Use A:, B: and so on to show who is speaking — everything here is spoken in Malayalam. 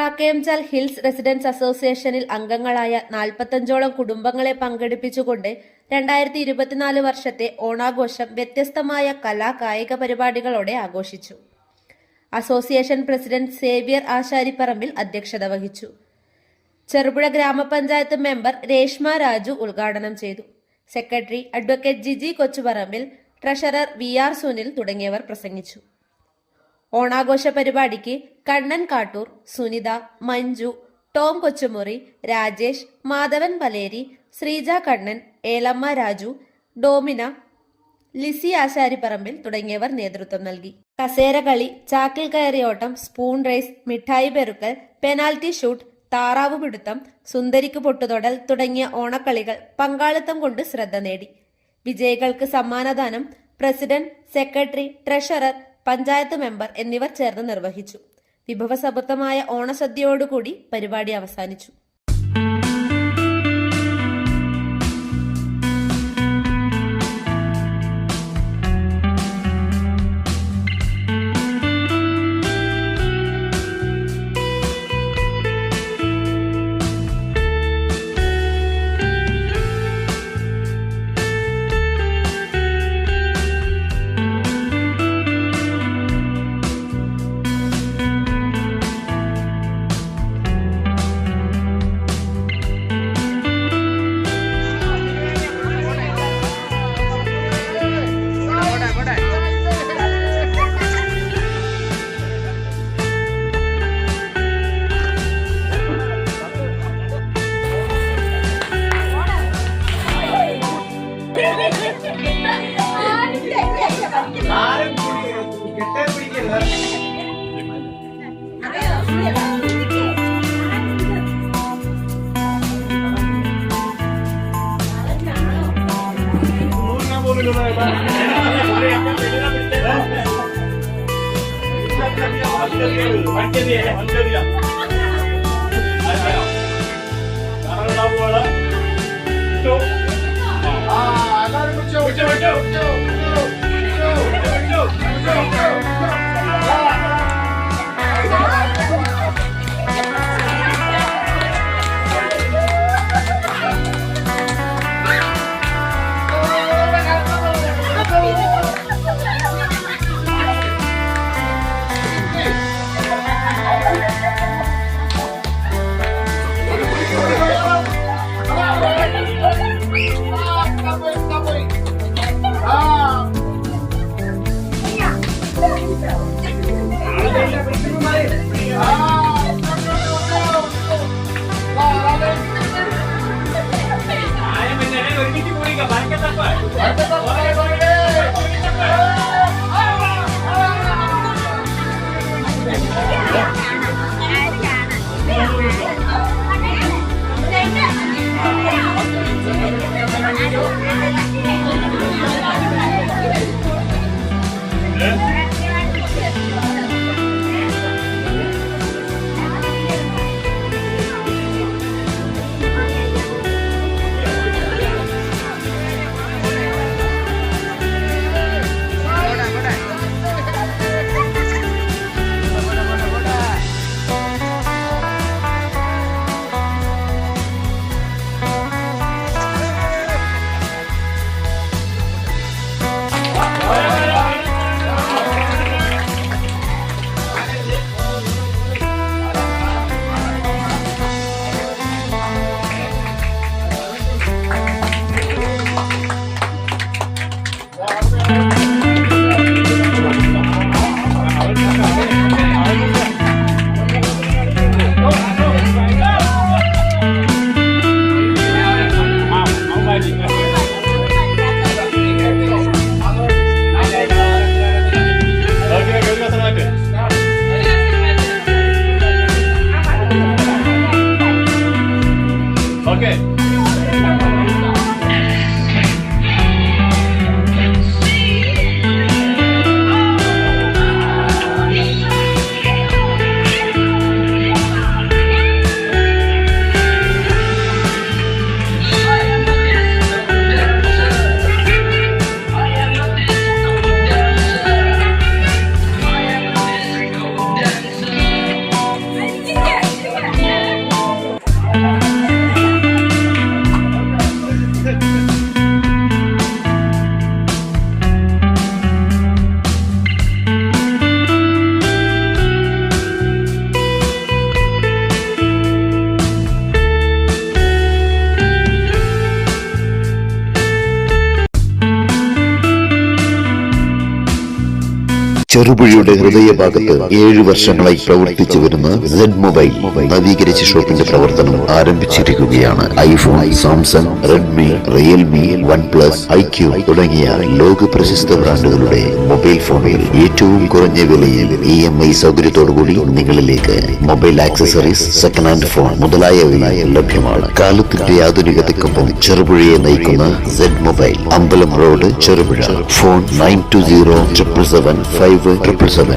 A: കാക്കയംചാൽ ഹിൽസ് റെസിഡൻസ് അസോസിയേഷനിൽ അംഗങ്ങളായ 45ഓളം കുടുംബങ്ങളെ പങ്കെടുപ്പിച്ചുകൊണ്ട് 2024 വർഷത്തെ ഓണാഘോഷം വ്യത്യസ്തമായ കായിക പരിപാടികളോടെ ആഘോഷിച്ചു. അസോസിയേഷൻ പ്രസിഡന്റ് സേവ്യർ ആശാരിപ്പറമ്പിൽ അധ്യക്ഷത വഹിച്ചു. ചെറുപുഴ ഗ്രാമപഞ്ചായത്ത് മെമ്പർ രേഷ്മ രാജു ഉദ്ഘാടനം ചെയ്തു. Secretary advocate Giji Kochuparambil, treasurer VR Sunil തുടങ്ങിയവർ പ്രസംഗിച്ചു. ഓണാഘോഷ പരിപാടിക്ക് കണ്ണൻ കാട്ടൂർ, സുനിത, മഞ്ജു, ടോം കൊച്ചുമുറി, രാജേഷ്, മാധവൻ പലേരി, ശ്രീജ കണ്ണൻ, ഏലമ്മ രാജു, ഡോമിന, ലിസി ആശാരിപ്പറമ്പിൽ തുടങ്ങിയവർ നേതൃത്വം നൽകി. കസേരകളി, ചാക്കിൽ കയറിയോട്ടം, സ്പൂൺ റേസ്, മിഠായി പെറുക്കൽ, പെനാൽറ്റി ഷൂട്ട്, താറാവ് പിടുത്തം, സുന്ദരിക്ക് പൊട്ടുതൊടൽ തുടങ്ങിയ ഓണക്കളികൾ പങ്കാളിത്തം കൊണ്ട് ശ്രദ്ധ നേടി. വിജയികൾക്ക് സമ്മാനദാനം president, secretary, treasurer, panchayat member എന്നിവർ ചേർന്ന് നിർവഹിച്ചു. വിഭവസമൃദ്ധമായ ഓണസദ്യയോടുകൂടി പരിപാടി അവസാനിച്ചു.
B: ചെറുപുഴയുടെ ഹൃദയഭാഗത്ത് 7 വർഷങ്ങളായി പ്രവർത്തിച്ചു വരുന്ന Z മൊബൈൽ നവീകരിച്ച ഷോപ്പിന്റെ പ്രവർത്തനം ആരംഭിച്ചിരിക്കുകയാണ്. IPhone, Samsung, Redmi, Realme, OnePlus, IQ തുടങ്ങിയ ലോക പ്രശസ്ത ബ്രാൻഡുകളുടെ മൊബൈൽ ഫോണുകൾ ഏറ്റവും കുറഞ്ഞ വിലയിൽ EMI സൗകര്യത്തോടുകൂടി നിങ്ങളിലേക്ക്. Mobile accessories, second hand phone മുതലായവ ലഭ്യമാണ്. കാലത്തിന്റെ ആധുനികതയ്ക്കൊപ്പം ചെറുപുഴയെ നയിക്കുന്ന Z മൊബൈൽ, അമ്പലം റോഡ്, ചെറുപുഴ. ഫോൺ 920777 5777.